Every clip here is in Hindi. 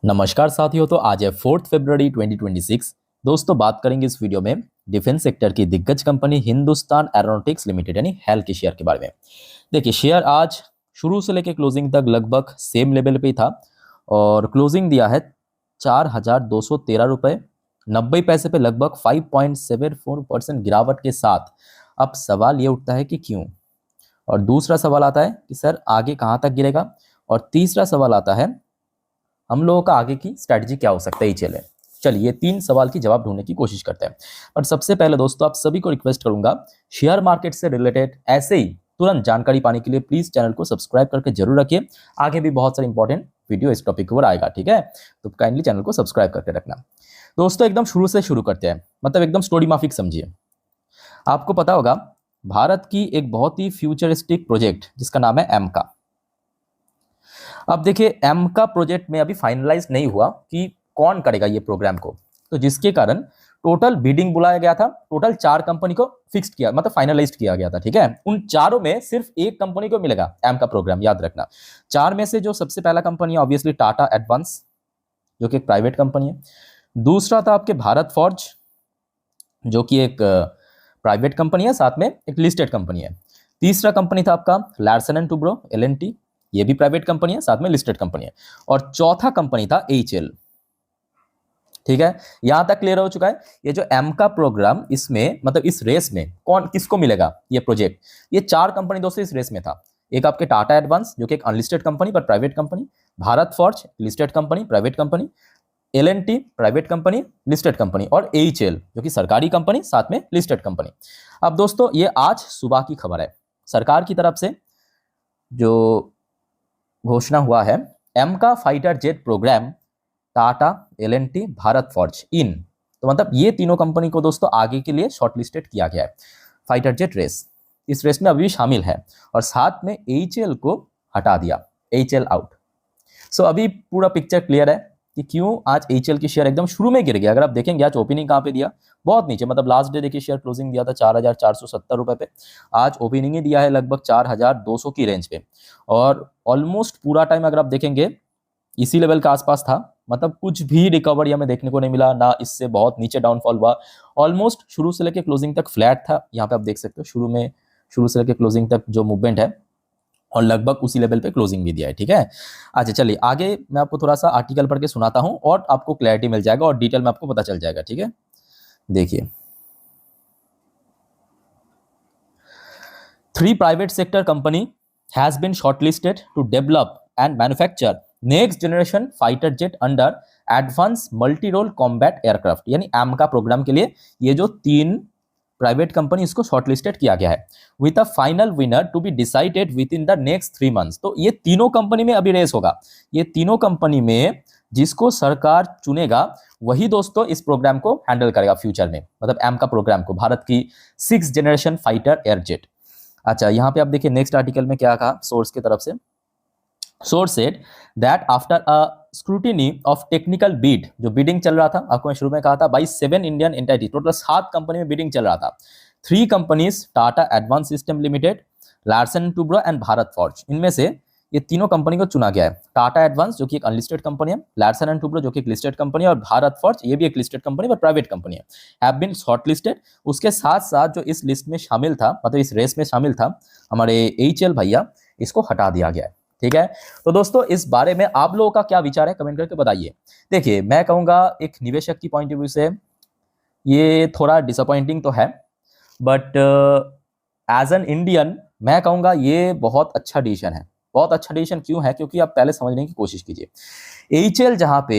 नमस्कार साथियों। तो आज है 4 फरवरी 2026। दोस्तों बात करेंगे इस वीडियो में डिफेंस सेक्टर की दिग्गज कंपनी हिंदुस्तान एरोनॉटिक्स लिमिटेड यानी हेल के शेयर के बारे में। देखिए शेयर आज शुरू से लेकर क्लोजिंग तक लगभग सेम लेवल पे ही था और क्लोजिंग दिया है 4,213 रुपये 90 पैसे पे, लगभग 5.74% गिरावट के साथ। अब सवाल ये उठता है कि क्यों, और दूसरा सवाल आता है कि सर आगे कहाँ तक गिरेगा, और तीसरा सवाल आता है हम लोगों का आगे की स्ट्रैटेजी क्या हो सकता है। ही चलिए तीन सवाल की जवाब ढूंढने की कोशिश करते हैं। और सबसे पहले दोस्तों आप सभी को रिक्वेस्ट करूंगा, शेयर मार्केट से रिलेटेड ऐसे ही तुरंत जानकारी पाने के लिए प्लीज चैनल को सब्सक्राइब करके जरूर रखिए। आगे भी बहुत सारे इंपॉर्टेंट वीडियो इस टॉपिक के ऊपर आएगा, ठीक है, तो काइंडली चैनल को सब्सक्राइब करके रखना। दोस्तों एकदम शुरू से शुरू करते हैं, मतलब एकदम स्टोरी माफिक समझिए। आपको पता होगा भारत की एक बहुत ही फ्यूचरिस्टिक प्रोजेक्ट जिसका नाम है एमका। अब देखिए एमका प्रोजेक्ट में अभी फाइनलाइज नहीं हुआ कि कौन करेगा ये प्रोग्राम को, तो जिसके कारण टोटल बिडिंग बुलाया गया था। टोटल 4 कंपनी को फिक्स्ड किया, मतलब फाइनलाइज्ड किया गया था, ठीक है। उन चारों में सिर्फ एक कंपनी को मिलेगा एमका प्रोग्राम, याद रखना। 4 में से जो सबसे पहला कंपनी है ऑब्वियसली टाटा एडवांस, जो कि एक प्राइवेट कंपनी है। दूसरा था आपके भारत फॉर्ज, जो कि एक प्राइवेट कंपनी है, साथ में एक लिस्टेड कंपनी है। तीसरा कंपनी था आपका लार्सन एंड टुब्रो एलएनटी, ये भी प्राइवेट कंपनी है, साथ में लिस्टेड कंपनी है। और चौथा कंपनी था एचएल, ठीक है। यहां तक क्लियर हो चुका है। ये जो एमका प्रोग्राम, इसमें मतलब इस रेस में कौन किसको मिलेगा ये प्रोजेक्ट, ये 4 कंपनी दोस्तों इस रेस में था। एक आपके टाटा एडवांस जो कि एक अनलिस्टेड कंपनी पर private company, Bharat forge listed company private company, LNT private company listed company, और एचएल जो कि सरकारी कंपनी साथ में लिस्टेड कंपनी। अब दोस्तों ये आज सुबह की खबर है, सरकार की तरफ से जो घोषणा हुआ है, AMCA fighter jet programme Tata LNT Bharat Forge in, तो मतलब ये तीनों कंपनी को दोस्तों आगे के लिए शॉर्टलिस्टेड किया गया है फाइटर जेट रेस। इस रेस में अभी शामिल है, और साथ में एचएल को हटा दिया, एचएल आउट। सो अभी पूरा पिक्चर क्लियर है कि क्यों आज एचएल की शेयर एकदम शुरू में गिर गया। अगर आप देखेंगे आज ओपनिंग कहाँ पे दिया, बहुत नीचे, मतलब लास्ट डे देखिए शेयर क्लोजिंग दिया था 4,470 रुपए पे, आज ओपनिंग ही दिया है लगभग 4,200 की रेंज पे। और ऑलमोस्ट पूरा टाइम अगर आप देखेंगे इसी लेवल के आसपास था, मतलब कुछ भी रिकवरी हमें देखने को नहीं मिला ना, इससे बहुत नीचे डाउनफॉल हुआ। ऑलमोस्ट शुरू से लेकर क्लोजिंग तक फ्लैट था, यहाँ पे आप देख सकते हो शुरू से लेकर क्लोजिंग तक जो मूवमेंट है, और लगभग उसी लेवल पे क्लोजिंग भी दिया है, ठीक है। अच्छा चलिए आगे मैं आपको थोड़ा सा आर्टिकल पढ़ के सुनाता हूं और आपको क्लैरिटी मिल जाएगा और डिटेल में आपको पता चल जाएगा, ठीक है। देखिए 3 private sector company has been shortlisted to develop and manufacture next generation fighter jet under advance multi role combat aircraft, यानी एमका प्रोग्राम के लिए ये जो 3 प्राइवेट कंपनी इसको शॉर्टलिस्टेड किया गया है, with a final winner to be decided with in the next 3 months. तो ये तीनों कंपनी में अभी रेस होगा, ये तीनों कंपनी में जिसको सरकार चुनेगा वही दोस्तों इस प्रोग्राम को हैंडल करेगा फ्यूचर में, मतलब एमका प्रोग्राम को, भारत की 6th जनरेशन फाइटर एयरजेट। अच्छा यहाँ पे आप देखिए नेक्स्ट आर्टिकल में क्या कहा सोर्स की तरफ से। Source said that after a scrutiny of technical Beed, जो बिडिंग चल रहा था, आपको मैं शुरू में कहा था by 7 Indian entity, total 7 company में बिडिंग चल रहा था। 3 companies Tata advance system limited, Larsen Toubro and Bharat forge, इनमें से ये तीनों कंपनी को चुना गया है। टाटा एडवांस जो कि एक अनलिस्टेड कंपनी है, लार्सन एंड टुब्रो जो कि एक लिस्टेड कंपनी है, और भारत फॉर्ज ये भी एक लिस्टेड कंपनी पर प्राइवेट कंपनी है, हैव बीन शॉर्टलिस्टेड। उसके साथ साथ जो इस लिस्ट में शामिल था, मतलब इस रेस में शामिल था, हमारे एचएल भैया, इसको हटा दिया गया है, ठीक है। तो दोस्तों इस बारे में आप लोगों का क्या विचार है कमेंट करके बताइए। देखिए मैं कहूंगा एक निवेशक की पॉइंट ऑफ व्यू से ये थोड़ा डिसअपॉइंटिंग तो है, बट एज एन इंडियन मैं कहूंगा ये बहुत अच्छा डिसीजन है। बहुत अच्छा डिसीजन क्यों है, क्योंकि आप पहले समझने की कोशिश कीजिए। एचएल जहां पे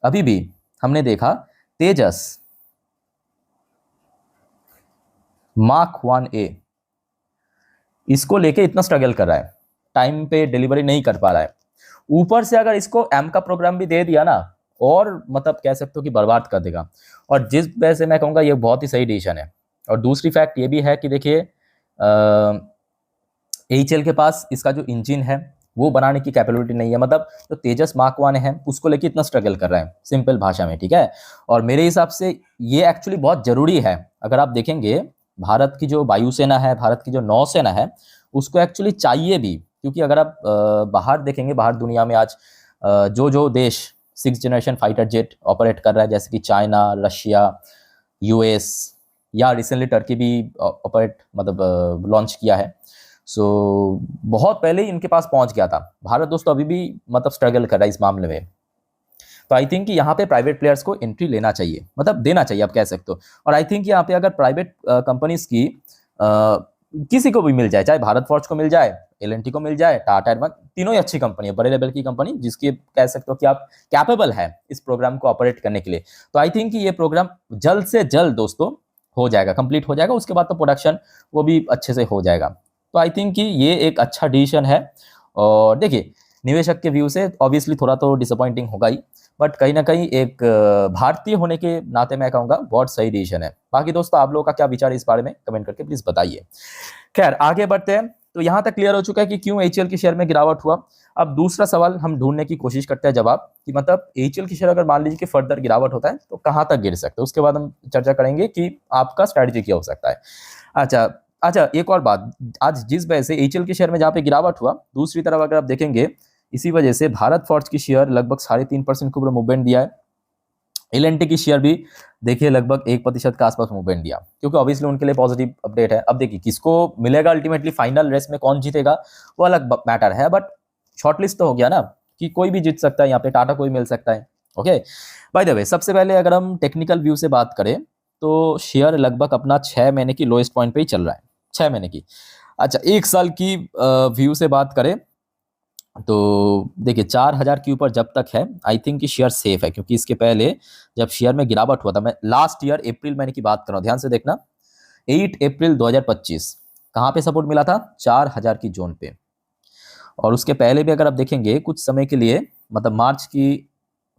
अभी भी हमने देखा तेजस मार्क 1A इसको लेके इतना स्ट्रगल कर रहा है, टाइम पे डिलीवरी नहीं कर पा रहा है, ऊपर से अगर इसको एम का प्रोग्राम भी दे दिया ना, और मतलब कह सकते हो कि बर्बाद कर देगा। और जिस वजह से मैं कहूँगा ये बहुत ही सही डिसीजन है। और दूसरी फैक्ट ये भी है कि देखिए एचएल के पास इसका जो इंजन है वो बनाने की कैपेबिलिटी नहीं है, मतलब जो तेजस मार्क 1 है उसको लेके इतना स्ट्रगल कर रहा है, सिंपल भाषा में, ठीक है। और मेरे हिसाब से ये एक्चुअली बहुत जरूरी है। अगर आप देखेंगे भारत की जो वायुसेना है, भारत की जो नौसेना है, उसको एक्चुअली चाहिए भी, क्योंकि अगर आप बाहर देखेंगे, बाहर दुनिया में आज जो जो देश six generation fighter jet operate कर रहा है, जैसे कि चाइना, रशिया, यूएस या रिसेंटली टर्की भी ऑपरेट मतलब लॉन्च किया है। सो बहुत पहले ही इनके पास पहुंच गया था। भारत दोस्तों अभी भी मतलब स्ट्रगल कर रहा है इस मामले में। तो आई थिंक कि यहाँ पे प्राइवेट प्लेयर्स को एंट्री लेना चाहिए, मतलब देना चाहिए, आप कह सकते हो। और आई थिंक यहाँ पे अगर प्राइवेट कंपनीज की किसी को भी मिल जाए, चाहे भारत फोर्ज को मिल जाए, एल&टी को मिल जाए, टाटा एडवांस, तीनों ही अच्छी कंपनी है, बड़े लेवल की कंपनी, जिसकी कह सकते हो कि आप कैपेबल है इस प्रोग्राम को ऑपरेट करने के लिए। तो आई थिंक कि ये प्रोग्राम जल्द से जल्द दोस्तों हो जाएगा, कंप्लीट हो जाएगा, उसके बाद तो प्रोडक्शन वो भी अच्छे से हो जाएगा। तो आई थिंक कि ये एक अच्छा डिसीजन है। और देखिए, निवेशक के व्यू से ऑब्वियसली थोड़ा तो डिसअपॉइंटिंग होगा ही, बट कहीं ना कहीं एक भारतीय होने के नाते मैं कहूँगा बहुत सही डिसीजन है। बाकी दोस्तों आप लोगों का क्या विचार है इस बारे में, कमेंट करके प्लीज बताइए। खैर आगे बढ़ते हैं। तो यहाँ तक क्लियर हो चुका है कि क्यों एचएल की शेयर में गिरावट हुआ। अब दूसरा सवाल हम ढूंढने की कोशिश करते हैं जवाब, कि मतलब एचएल की शेयर अगर मान लीजिए कि फर्दर गिरावट होता है तो कहाँ तक गिर सकते हैं। उसके बाद हम चर्चा करेंगे कि आपका स्ट्रैटेजी क्या हो सकता है। अच्छा, एक और बात, आज जिस वजह से एचएल के शेयर में जहाँ पे गिरावट हुआ, दूसरी तरफ अगर आप देखेंगे इसी वजह से भारत फोर्ज की शेयर लगभग 3.5% के ऊपर मूवमेंट दिया है। एल&टी की शेयर भी देखिए लगभग 1% के आसपास मूवमेंट दिया, क्योंकि ऑब्वियसली उनके लिए पॉजिटिव अपडेट है। अब देखिए किसको मिलेगा अल्टीमेटली, फाइनल रेस में कौन जीतेगा वो अलग मैटर है, बट शॉर्टलिस्ट तो हो गया ना कि कोई भी जीत सकता है, यहाँ पे टाटा कोई मिल सकता है। ओके, बाय द वे सबसे पहले अगर हम टेक्निकल व्यू से बात करें तो शेयर लगभग अपना 6 महीने की लोएस्ट पॉइंट पे ही चल रहा है, 6 महीने की। अच्छा, 1 साल की व्यू से बात करें तो देखिए 4,000 के ऊपर जब तक है आई थिंक कि शेयर सेफ है, क्योंकि इसके पहले जब शेयर में गिरावट हुआ था, मैं लास्ट ईयर अप्रैल महीने की बात कर रहा हूँ, ध्यान से देखना, 8 अप्रैल 2025 कहाँ पे सपोर्ट मिला था, 4,000 की जोन पे। और उसके पहले भी अगर आप देखेंगे कुछ समय के लिए, मतलब मार्च की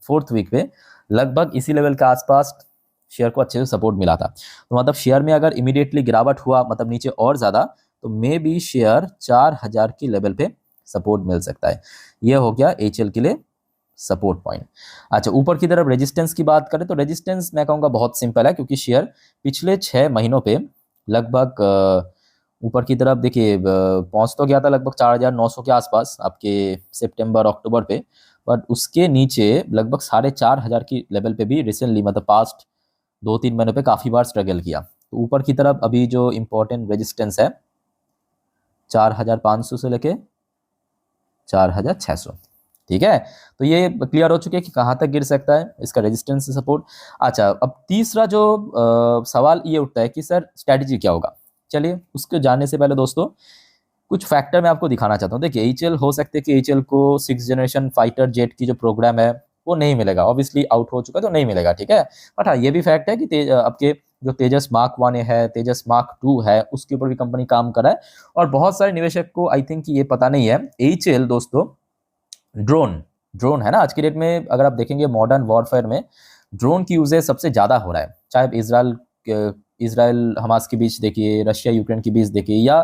4th वीक पे लगभग इसी लेवल के आसपास शेयर को अच्छे से सपोर्ट मिला था। तो मतलब शेयर में अगर इमीडिएटली गिरावट हुआ, मतलब नीचे और ज़्यादा, तो मे बी शेयर 4,000 की लेवल पे सपोर्ट मिल सकता है। यह हो गया एचएल के लिए सपोर्ट पॉइंट। अच्छा, ऊपर की तरफ रेजिस्टेंस की बात करें तो रेजिस्टेंस मैं कहूँगा बहुत सिंपल है, क्योंकि शेयर पिछले 6 महीनों पे लगभग ऊपर की तरफ देखिए पहुंच तो गया था लगभग 4,900 के आसपास आपके सितंबर अक्टूबर पे, बट उसके नीचे लगभग 4,500 की लेवल पे भी रिसेंटली, मतलब पास्ट 2-3 महीनों पे काफ़ी बार स्ट्रगल किया। तो ऊपर की तरफ अभी जो इम्पोर्टेंट रेजिस्टेंस है 4,500 से लेके 4,600, ठीक है। तो ये क्लियर हो चुके हैं कि कहाँ तक गिर सकता है इसका रेजिस्टेंस से सपोर्ट। अच्छा, अब तीसरा जो सवाल ये उठता है कि सर स्ट्रैटेजी क्या होगा। चलिए उसके जानने से पहले दोस्तों कुछ फैक्टर मैं आपको दिखाना चाहता हूँ। देखिए एचएल हो सकते हैं कि एचएल को 6th जनरेशन फाइटर जेट की जो प्रोग्राम है वो नहीं मिलेगा, ऑब्वियसली आउट हो चुका है तो नहीं मिलेगा, ठीक है। बट हाँ, ये भी फैक्ट है कि आपके जो तेजस मार्क 1 है, तेजस मार्क 2 है, उसके ऊपर भी कंपनी काम कर रहा है। और बहुत सारे निवेशक को आई थिंक ये पता नहीं है, एचएल दोस्तों ड्रोन ड्रोन है ना, आज की डेट में अगर आप देखेंगे मॉडर्न वॉरफेयर में ड्रोन की यूजेज सबसे ज़्यादा हो रहा है। चाहे इसराइल हमास के बीच देखिए, रशिया यूक्रेन के बीच देखिए, या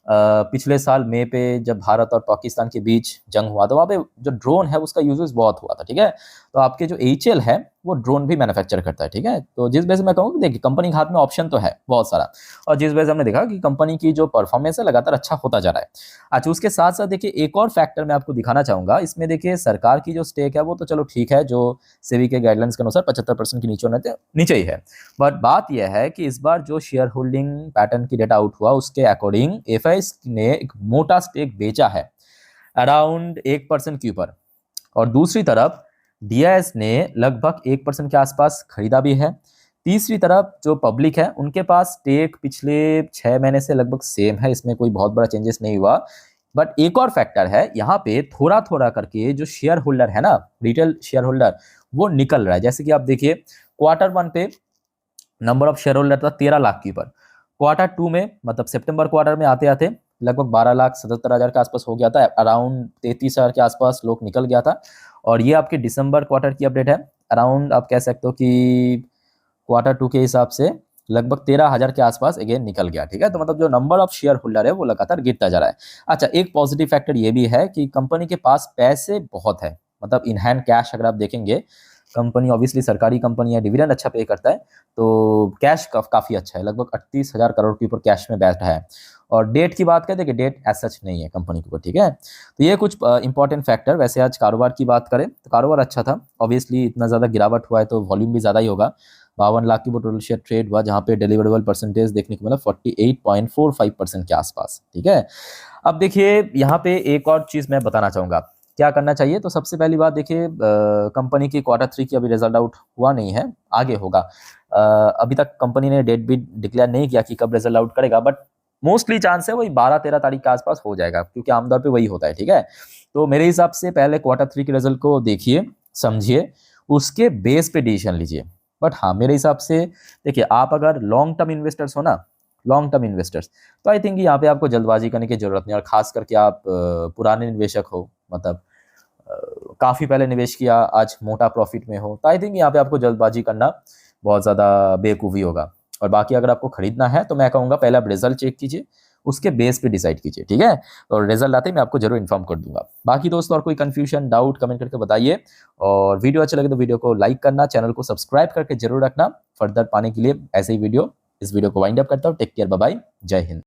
पिछले साल मई पे जब भारत और पाकिस्तान के बीच जंग हुआ तो वहाँ पे जो ड्रोन है उसका यूजेस बहुत हुआ था, ठीक है। तो आपके जो एचएल है वो ड्रोन भी मैन्युफैक्चर करता है, ठीक है। तो जिस वजह से मैं कहूँ देखिए कंपनी के हाथ में ऑप्शन तो है बहुत सारा, और जिस वजह से हमने देखा कि कंपनी की जो परफॉर्मेंस है लगातार अच्छा होता जा रहा है। अच्छा, उसके साथ साथ देखिए एक और फैक्टर मैं आपको दिखाना चाहूँगा इसमें। देखिए सरकार की जो स्टेक है वो तो चलो ठीक है, जो सेबी के गाइडलाइंस के अनुसार 75% के नीचे ही है। बट बात यह है कि इस बार जो शेयर होल्डिंग पैटर्न की डेटा आउट हुआ उसके अकॉर्डिंग एफआईएस ने एक मोटा स्टेक बेचा है अराउंड 1% के ऊपर, और दूसरी तरफ डीआईएस ने लगभग 1% के आसपास खरीदा भी है। तीसरी तरफ जो पब्लिक है उनके पास स्टेक पिछले 6 महीने से लगभग सेम है, इसमें कोई बहुत बड़ा चेंजेस नहीं हुआ। बट एक और फैक्टर है यहाँ पे, थोड़ा थोड़ा करके जो शेयर होल्डर है ना, रिटेल शेयर होल्डर, वो निकल रहा है। जैसे कि आप देखिए Q1 पे नंबर ऑफ शेयर होल्डर था 13 लाख के ऊपर, Q2 में मतलब सितंबर क्वार्टर में आते आते लगभग 12,77,000 के आसपास हो गया था, अराउंड 33,000 के आसपास लोग निकल गया था। और ये आपके दिसंबर क्वार्टर की अपडेट है, अराउंड आप कह सकते हो कि Q2 के हिसाब से लगभग 13,000 के आसपास अगेन निकल गया, ठीक है। तो मतलब जो नंबर ऑफ शेयर होल्डर है वो लगातार गिरता जा रहा है। अच्छा, एक पॉजिटिव फैक्टर ये भी है कि कंपनी के पास पैसे बहुत है, मतलब इन हैंड कैश अगर आप देखेंगे, कंपनी ऑब्वियसली सरकारी कंपनी है, डिविडेंड अच्छा पे करता है, तो कैश काफ़ी अच्छा है, लगभग 38,000 करोड़ के ऊपर कैश में बैठा है। और डेट की बात करें, देखिए डेट एज सच नहीं है कंपनी के ऊपर, ठीक है। तो ये कुछ इंपॉर्टेंट फैक्टर। वैसे आज कारोबार की बात करें तो कारोबार अच्छा था, ऑब्वियसली इतना ज़्यादा गिरावट हुआ है तो वॉल्यूम भी ज़्यादा ही होगा। 52 लाख की वो टोटल शेयर ट्रेड हुआ, जहाँ पे डिलीवरेबल परसेंटेज देखने को मिला 48.45% के आसपास, ठीक है। अब देखिए यहाँ पे एक और चीज़ मैं बताना चाहूँगा, क्या करना चाहिए। तो सबसे पहली बात देखिए, कंपनी की Q3 की अभी रिजल्ट आउट हुआ नहीं है, आगे होगा। अभी तक कंपनी ने डेट भी डिक्लेयर नहीं किया कि कब रिजल्ट आउट करेगा, बट मोस्टली चांस है वही 12-13 तारीख के आसपास हो जाएगा, क्योंकि आमतौर पे वही होता है, ठीक है। तो मेरे हिसाब से पहले Q3 के रिजल्ट को देखिए, समझिए, उसके बेस पे डिसीजन लीजिए। बट हाँ, मेरे हिसाब से देखिए, आप अगर लॉन्ग टर्म इन्वेस्टर्स हो ना, लॉन्ग टर्म इन्वेस्टर्स, तो आई थिंक यहाँ पे आपको जल्दबाजी करने की जरूरत नहीं। और खास करके आप पुराने निवेशक हो, मतलब काफ़ी पहले निवेश किया, आज मोटा प्रॉफिट में हो, तो आई थिंक यहाँ पे आपको जल्दबाजी करना बहुत ज़्यादा बेवकूफ़ी होगा। और बाकी अगर आपको खरीदना है तो मैं कहूँगा पहले आप रिजल्ट चेक कीजिए, उसके बेस पे डिसाइड कीजिए, ठीक है। और रिजल्ट आते ही मैं आपको जरूर इन्फॉर्म कर दूंगा। बाकी दोस्तों, और कोई कंफ्यूजन, डाउट कमेंट करके बताइए। और वीडियो अच्छा लगे तो वीडियो को लाइक करना, चैनल को सब्सक्राइब करके जरूर रखना फर्दर पाने के लिए ऐसे ही वीडियो। इस वीडियो को वाइंड अप करता हूँ। टेक केयर, बाय बाय, जय हिंद।